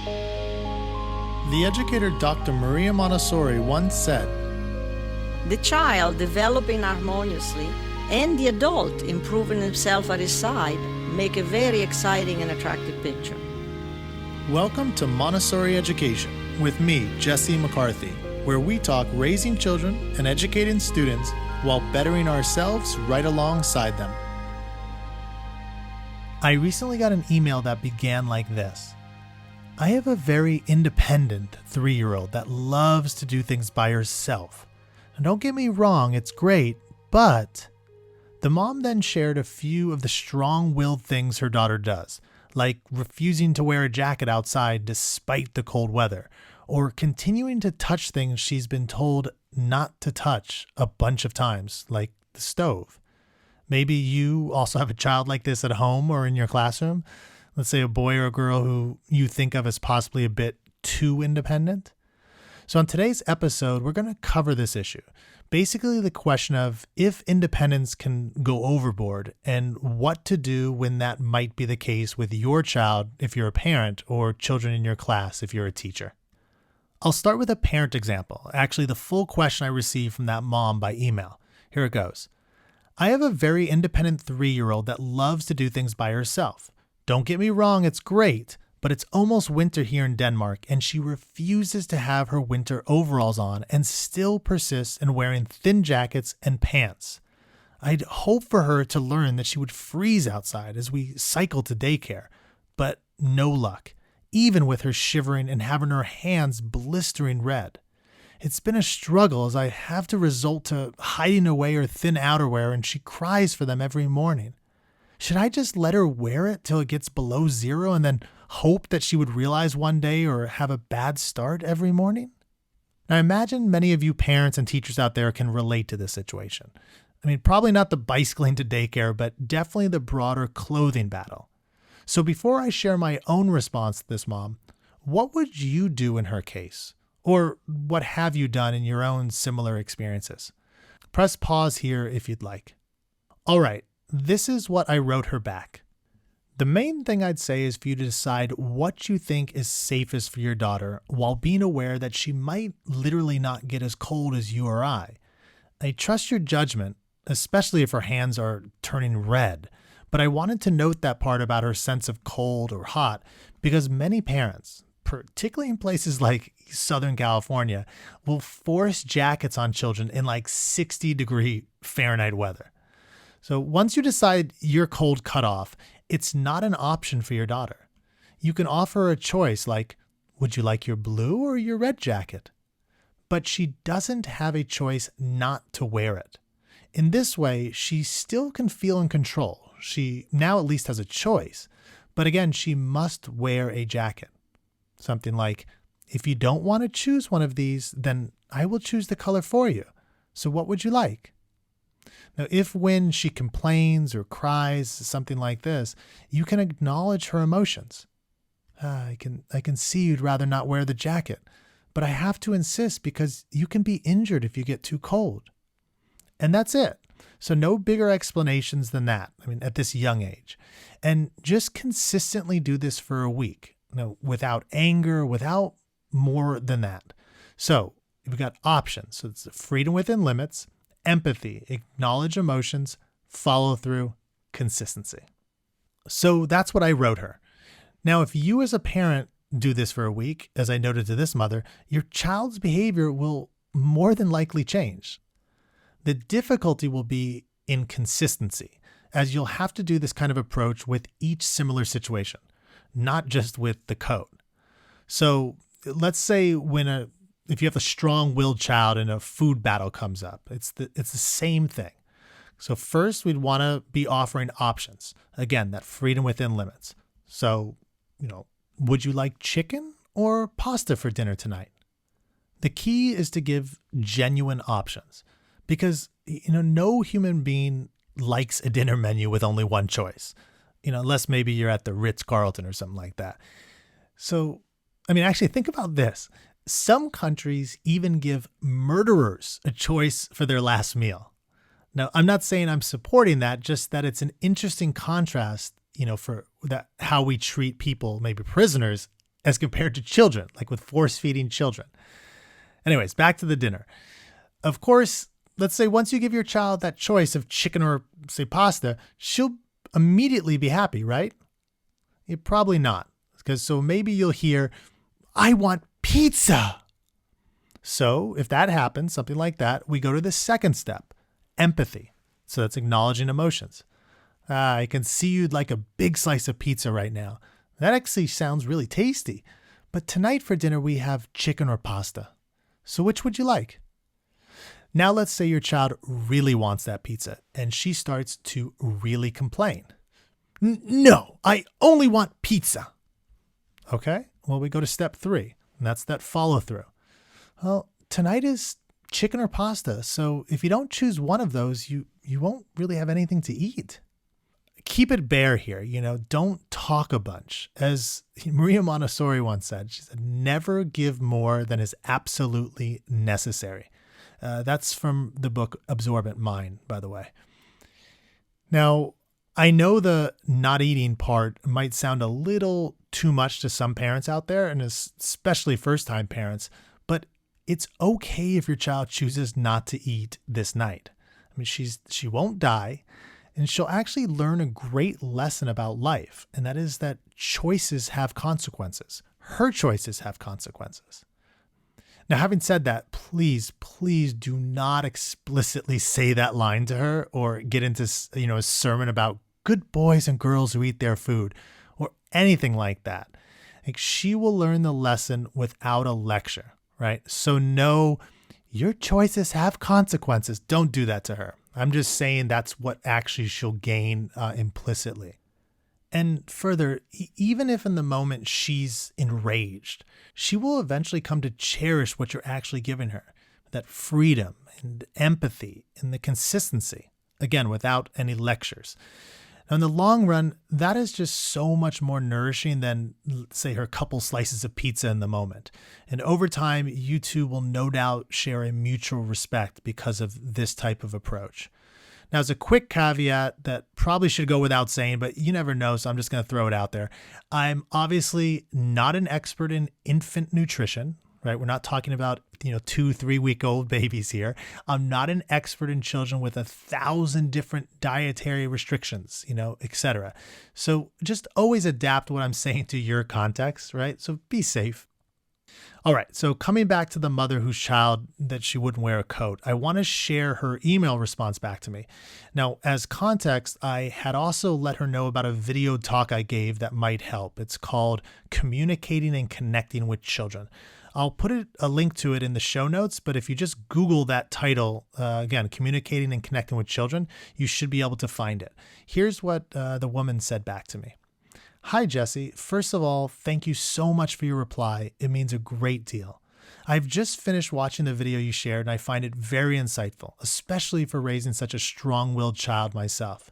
The educator Dr. Maria Montessori once said, "The child developing harmoniously and the adult improving himself at his side make a very exciting and attractive picture." Welcome to Montessori Education with me, Jesse McCarthy, where we talk raising children and educating students while bettering ourselves right alongside them. I recently got an email that began like this. I have a very independent 3-year-old that loves to do things by herself. And don't get me wrong, it's great, but the mom then shared a few of the strong-willed things her daughter does, like refusing to wear a jacket outside despite the cold weather, or continuing to touch things she's been told not to touch a bunch of times, like the stove. Maybe you also have a child like this at home or in your classroom. Let's say a boy or a girl who you think of as possibly a bit too independent. So on today's episode, we're going to cover this issue. Basically the question of if independence can go overboard and what to do when that might be the case with your child if you're a parent or children in your class if you're a teacher. I'll start with a parent example, actually the full question I received from that mom by email. Here it goes. I have a very independent 3-year-old that loves to do things by herself. Don't get me wrong, it's great, but it's almost winter here in Denmark and she refuses to have her winter overalls on and still persists in wearing thin jackets and pants. I'd hope for her to learn that she would freeze outside as we cycle to daycare, but no luck, even with her shivering and having her hands blistering red. It's been a struggle as I have to resort to hiding away her thin outerwear and she cries for them every morning. Should I just let her wear it till it gets below 0 and then hope that she would realize one day or have a bad start every morning? Now, I imagine many of you parents and teachers out there can relate to this situation. I mean, probably not the bicycling to daycare, but definitely the broader clothing battle. So before I share my own response to this mom, what would you do in her case? Or what have you done in your own similar experiences? Press pause here if you'd like. All right. This is what I wrote her back. The main thing I'd say is for you to decide what you think is safest for your daughter while being aware that she might literally not get as cold as you or I. I trust your judgment, especially if her hands are turning red, but I wanted to note that part about her sense of cold or hot because many parents, particularly in places like Southern California, will force jackets on children in like 60-degree Fahrenheit weather. So once you decide your cold cutoff, it's not an option for your daughter. You can offer her a choice like, would you like your blue or your red jacket? But she doesn't have a choice not to wear it. In this way, she still can feel in control. She now at least has a choice. But again, she must wear a jacket. Something like, if you don't want to choose one of these, then I will choose the color for you. So what would you like? Now, if when she complains or cries, something like this, you can acknowledge her emotions. I can see you'd rather not wear the jacket, but I have to insist because you can be injured if you get too cold. And that's it. So no bigger explanations than that, at this young age. And just consistently do this for a week, without anger, without more than that. So we've got options. So it's freedom within limits, empathy, acknowledge emotions, follow through, consistency. So that's what I wrote her. Now, if you as a parent do this for a week, as I noted to this mother, your child's behavior will more than likely change. The difficulty will be in consistency, as you'll have to do this kind of approach with each similar situation, not just with the coat. So let's say if you have a strong-willed child and a food battle comes up, it's the same thing. So first, we'd want to be offering options. Again, that freedom within limits. So, would you like chicken or pasta for dinner tonight? The key is to give genuine options because, no human being likes a dinner menu with only one choice, unless maybe you're at the Ritz-Carlton or something like that. So, actually think about this. Some countries even give murderers a choice for their last meal. Now, I'm not saying I'm supporting that, just that it's an interesting contrast, for that how we treat people, maybe prisoners, as compared to children, like with force feeding children. Anyways, back to the dinner. Of course, let's say once you give your child that choice of chicken or, say, pasta, she'll immediately be happy, right? Probably not. So maybe you'll hear, I want pizza. So if that happens, something like that, we go to the second step, empathy. So that's acknowledging emotions. I can see you'd like a big slice of pizza right now. That actually sounds really tasty. But tonight for dinner, we have chicken or pasta. So which would you like? Now let's say your child really wants that pizza and she starts to really complain. No, I only want pizza. Okay, well, we go to step 3, and that's that follow through. Well, tonight is chicken or pasta, so if you don't choose one of those, you won't really have anything to eat. Keep it bare here, don't talk a bunch. As Maria Montessori once said, she said, never give more than is absolutely necessary. That's from the book Absorbent Mind, by the way. Now, I know the not eating part might sound a little too much to some parents out there, and especially first-time parents, but it's okay if your child chooses not to eat this night. I mean, she won't die, and she'll actually learn a great lesson about life, and that is that choices have consequences. Her choices have consequences. Now, having said that, please do not explicitly say that line to her or get into, a sermon about good boys and girls who eat their food or anything like that. Like, she will learn the lesson without a lecture, right? So no, your choices have consequences. Don't do that to her. I'm just saying that's what actually she'll gain implicitly. And further, even if in the moment she's enraged, she will eventually come to cherish what you're actually giving her. That freedom and empathy and the consistency, again, without any lectures. Now, in the long run, that is just so much more nourishing than, say, her couple slices of pizza in the moment. And over time, you two will no doubt share a mutual respect because of this type of approach. Now, as a quick caveat that probably should go without saying, but you never know, so I'm just going to throw it out there. I'm obviously not an expert in infant nutrition, right? We're not talking about, 2-3-week-old babies here. I'm not an expert in children with 1,000 different dietary restrictions, etc. So just always adapt what I'm saying to your context, right? So be safe. All right, so coming back to the mother whose child that she wouldn't wear a coat, I want to share her email response back to me. Now, as context, I had also let her know about a video talk I gave that might help. It's called Communicating and Connecting with Children. I'll put a link to it in the show notes, but if you just Google that title, again, Communicating and Connecting with Children, you should be able to find it. Here's what the woman said back to me. Hi, Jesse. First of all, thank you so much for your reply. It means a great deal. I've just finished watching the video you shared, and I find it very insightful, especially for raising such a strong-willed child myself.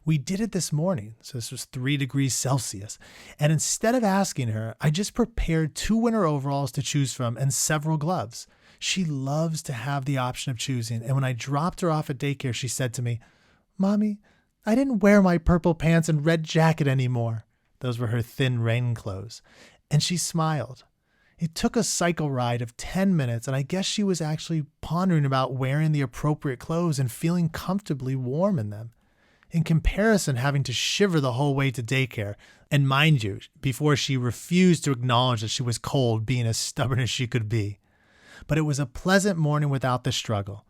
We did it this morning, so this was 3 degrees Celsius, and instead of asking her, I just prepared 2 winter overalls to choose from and several gloves. She loves to have the option of choosing, and when I dropped her off at daycare, she said to me, Mommy, I didn't wear my purple pants and red jacket anymore. Those were her thin rain clothes. And she smiled. It took a cycle ride of 10 minutes, and I guess she was actually pondering about wearing the appropriate clothes and feeling comfortably warm in them. In comparison, having to shiver the whole way to daycare, and mind you, before she refused to acknowledge that she was cold, being as stubborn as she could be. But it was a pleasant morning without the struggle.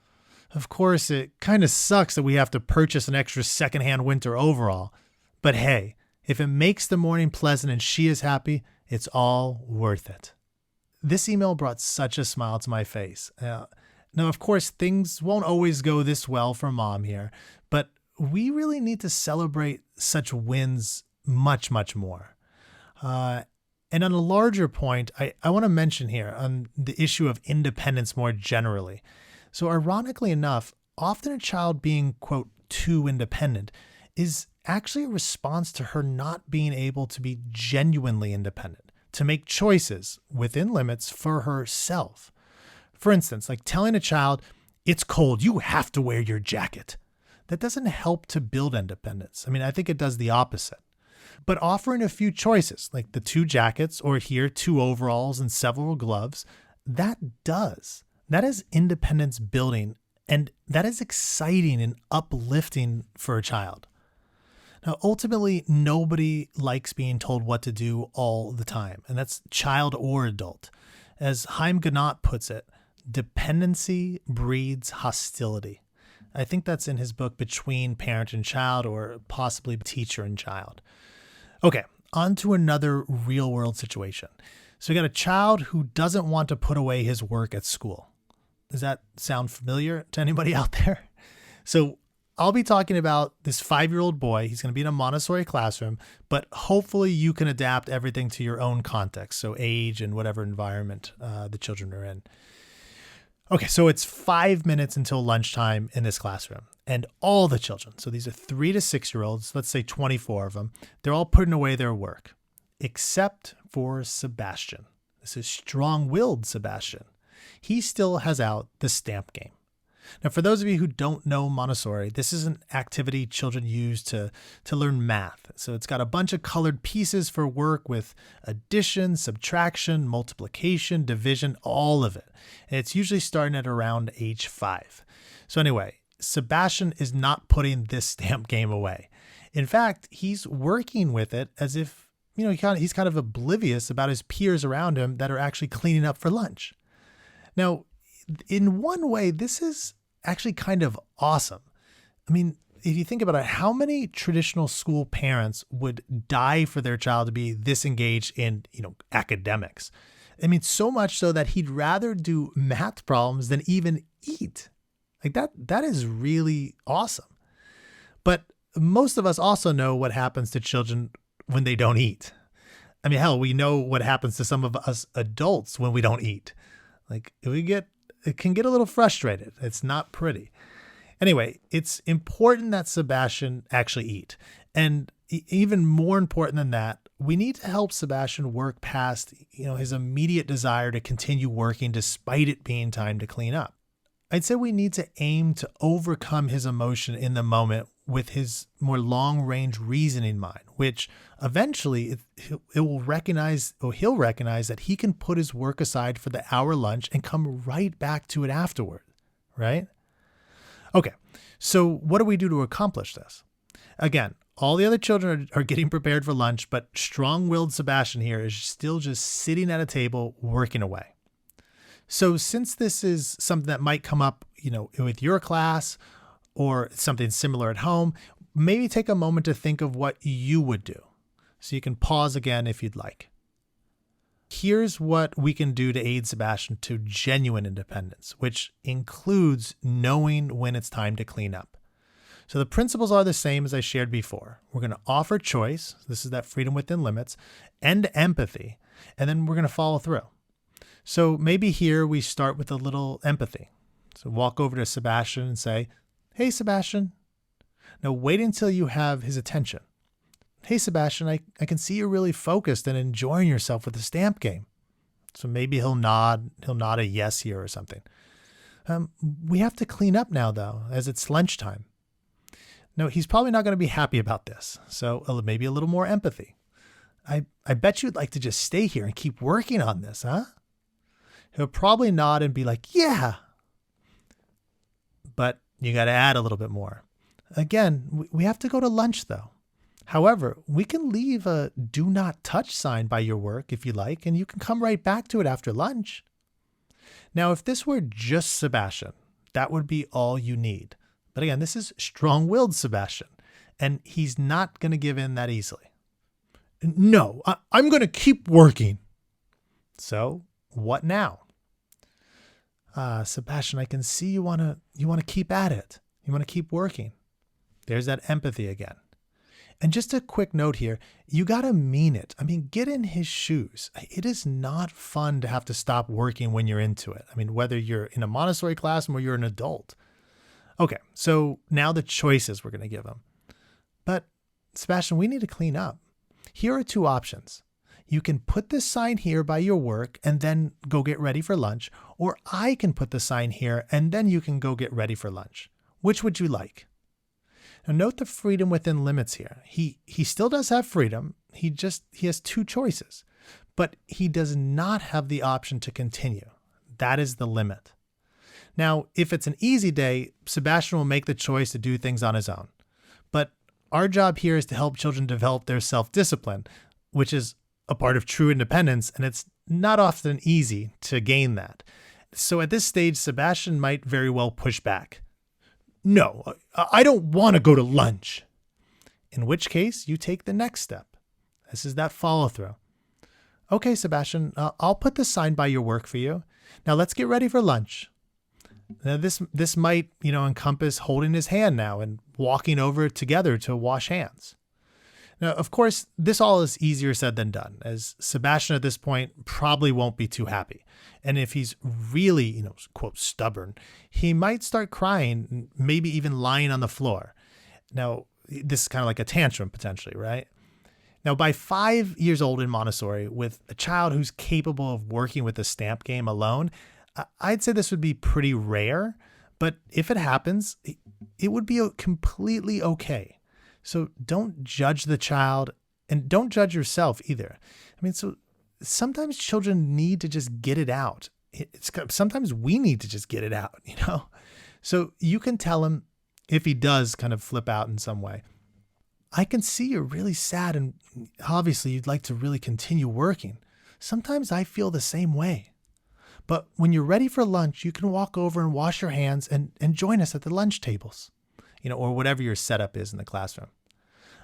Of course, it kind of sucks that we have to purchase an extra secondhand winter overall. But hey, if it makes the morning pleasant and she is happy, it's all worth it. This email brought such a smile to my face. Now, of course, things won't always go this well for Mom here, but we really need to celebrate such wins much, much more. And on a larger point, I want to mention here on the issue of independence more generally. So ironically enough, often a child being, quote, too independent is actually a response to her not being able to be genuinely independent, to make choices within limits for herself. For instance, like telling a child, it's cold, you have to wear your jacket. That doesn't help to build independence. I mean, I think it does the opposite. But offering a few choices, like the 2 jackets or here 2 overalls and several gloves, that is independence building, and that is exciting and uplifting for a child. Now, ultimately, nobody likes being told what to do all the time, and that's child or adult. As Chaim Gnott puts it, dependency breeds hostility. I think that's in his book Between Parent and Child, or possibly Teacher and Child. Okay, on to another real world situation. So we got a child who doesn't want to put away his work at school. Does that sound familiar to anybody out there? So I'll be talking about this 5-year-old boy. He's going to be in a Montessori classroom, but hopefully you can adapt everything to your own context. So age and whatever environment the children are in. Okay, so it's 5 minutes until lunchtime in this classroom, and all the children, so these are 3 to 6-year-olds, let's say 24 of them, they're all putting away their work, except for Sebastian. This is strong-willed Sebastian. He still has out the stamp game. Now, for those of you who don't know Montessori, this is an activity children use to learn math. So it's got a bunch of colored pieces for work with addition, subtraction, multiplication, division, all of it. And it's usually starting at around age 5. So anyway, Sebastian is not putting this stamp game away. In fact, he's working with it as if, he's kind of oblivious about his peers around him that are actually cleaning up for lunch. Now, in one way, this is actually kind of awesome. I mean, if you think about it, how many traditional school parents would die for their child to be this engaged in, academics? I mean, so much so that he'd rather do math problems than even eat. Like that is really awesome. But most of us also know what happens to children when they don't eat. I mean, hell, we know what happens to some of us adults when we don't eat. Like it can get a little frustrated. It's not pretty. Anyway, it's important that Sebastian actually eat. And even more important than that, we need to help Sebastian work past, his immediate desire to continue working despite it being time to clean up. I'd say we need to aim to overcome his emotion in the moment with his more long-range reasoning mind, which eventually he'll recognize that he can put his work aside for the hour lunch and come right back to it afterward, right? Okay, so what do we do to accomplish this? Again, all the other children are getting prepared for lunch, but strong-willed Sebastian here is still just sitting at a table working away. So since this is something that might come up, with your class or something similar at home, maybe take a moment to think of what you would do. So you can pause again if you'd like. Here's what we can do to aid Sebastian to genuine independence, which includes knowing when it's time to clean up. So the principles are the same as I shared before. We're going to offer choice. This is that freedom within limits, and empathy. And then we're going to follow through. So maybe here we start with a little empathy. So walk over to Sebastian and say, "Hey, Sebastian." Now wait until you have his attention. "Hey, Sebastian, I can see you're really focused and enjoying yourself with the stamp game." So maybe he'll nod a yes here or something. "We have to clean up now, though, as it's lunchtime." No, he's probably not going to be happy about this. So maybe a little more empathy. I bet you'd like to just stay here and keep working on this, huh? He'll probably nod and be like, "Yeah." But you got to add a little bit more. Again, we have to go to lunch, though. However, we can leave a do not touch sign by your work if you like, and you can come right back to it after lunch. Now, if this were just Sebastian, that would be all you need. But again, this is strong-willed Sebastian, and he's not going to give in that easily. "No, I'm going to keep working." So what now? "Sebastian, I can see you want to keep at it. You want to keep working." There's that empathy again. And just a quick note here, you got to mean it. I mean, get in his shoes. It is not fun to have to stop working when you're into it. I mean, whether you're in a Montessori classroom or you're an adult. Okay, so now the choices we're going to give him. "But Sebastian, we need to clean up. Here are 2 options. You can put this sign here by your work and then go get ready for lunch, or I can put the sign here and then you can go get ready for lunch. Which would you like?" Now note the freedom within limits here. He still does have freedom. He has two choices, but he does not have the option to continue. That is the limit. Now, if it's an easy day, Sebastian will make the choice to do things on his own. But our job here is to help children develop their self-discipline, which is a part of true independence, and it's not often easy to gain that. So at this stage, Sebastian might very well push back. No, I don't want to go to lunch. In which case, you take the next step. This is that follow-through. Okay, Sebastian, I'll put the sign by your work for you. Now let's get ready for lunch. Now this might, encompass holding his hand now and walking over together to wash hands. Now, of course, this all is easier said than done, as Sebastian at this point probably won't be too happy. And if he's really, quote, stubborn, he might start crying, maybe even lying on the floor. Now, this is kind of like a tantrum potentially, right? Now, by 5 years old in Montessori, with a child who's capable of working with the stamp game alone, I'd say this would be pretty rare, but if it happens, it would be completely okay. So don't judge the child and don't judge yourself either. So sometimes children need to just get it out. Sometimes we need to just get it out, So you can tell him if he does kind of flip out in some way. I can see you're really sad and obviously you'd like to really continue working. Sometimes I feel the same way. But when you're ready for lunch, you can walk over and wash your hands and join us at the lunch tables. Or whatever your setup is in the classroom.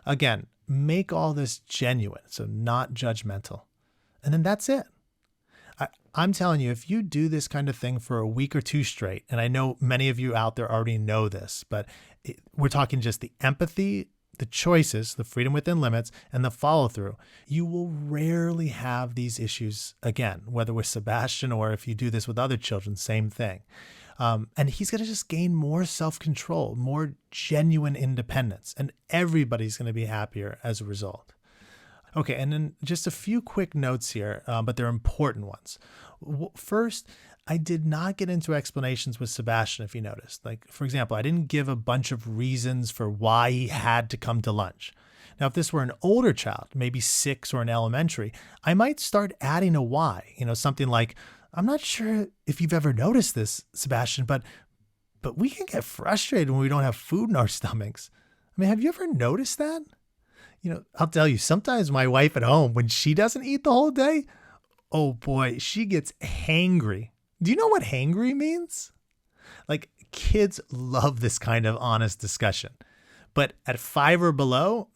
Again, make all this genuine, so not judgmental. And then that's it. I'm telling you, if you do this kind of thing for a week or two straight, and I know many of you out there already know this, but we're talking just the empathy, the choices, the freedom within limits, and the follow-through, you will rarely have these issues again, whether with Sebastian or if you do this with other children, same thing. And he's going to just gain more self-control, more genuine independence, and everybody's going to be happier as a result. Okay, and then just a few quick notes here, but they're important ones. First, I did not get into explanations with Sebastian, if you noticed. Like, for example, I didn't give a bunch of reasons for why he had to come to lunch. Now, if this were an older child, maybe 6 or in elementary, I might start adding a why, something like, I'm not sure if you've ever noticed this, Sebastian, but we can get frustrated when we don't have food in our stomachs. Have you ever noticed that? I'll tell you, sometimes my wife at home, when she doesn't eat the whole day, oh boy, she gets hangry. Do you know what hangry means? Like, kids love this kind of honest discussion. But at 5 or below,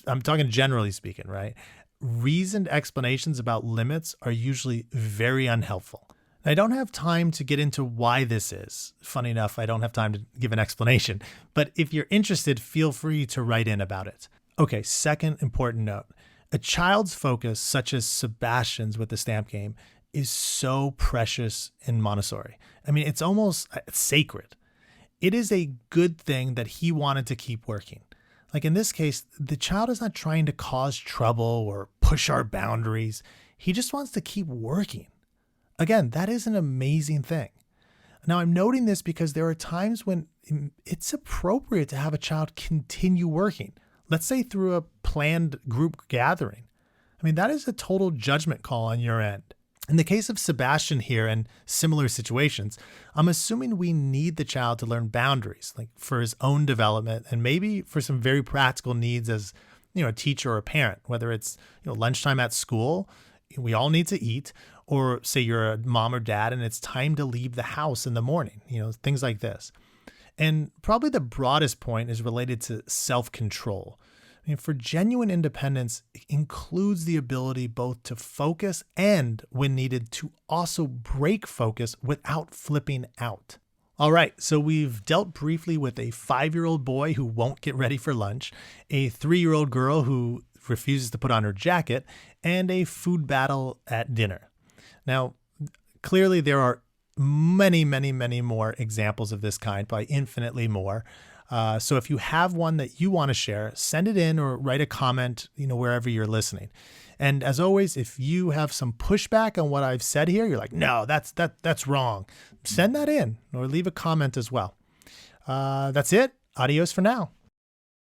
I'm talking generally speaking, right? Reasoned explanations about limits are usually very unhelpful. I don't have time to get into why this is. Funny enough, I don't have time to give an explanation. But if you're interested, feel free to write in about it. Okay, second important note. A child's focus, such as Sebastian's with the stamp game, is so precious in Montessori. It's almost sacred. It is a good thing that he wanted to keep working. Like in this case, the child is not trying to cause trouble or push our boundaries. He just wants to keep working. Again, that is an amazing thing. Now, I'm noting this because there are times when it's appropriate to have a child continue working. Let's say through a planned group gathering. That is a total judgment call on your end. In the case of Sebastian here and similar situations, I'm assuming we need the child to learn boundaries, like for his own development and maybe for some very practical needs as, a teacher or a parent, whether it's, lunchtime at school, we all need to eat, or say you're a mom or dad and it's time to leave the house in the morning, things like this. And probably the broadest point is related to self-control. For genuine independence, it includes the ability both to focus and, when needed, to also break focus without flipping out. All right, so we've dealt briefly with a 5-year-old boy who won't get ready for lunch, a 3-year-old girl who refuses to put on her jacket, and a food battle at dinner. Now, clearly there are many, many, many more examples of this kind, probably infinitely more. So if you have one that you want to share, send it in or write a comment, wherever you're listening. And as always, if you have some pushback on what I've said here, you're like, no, that's wrong. Send that in or leave a comment as well. That's it. Adios for now.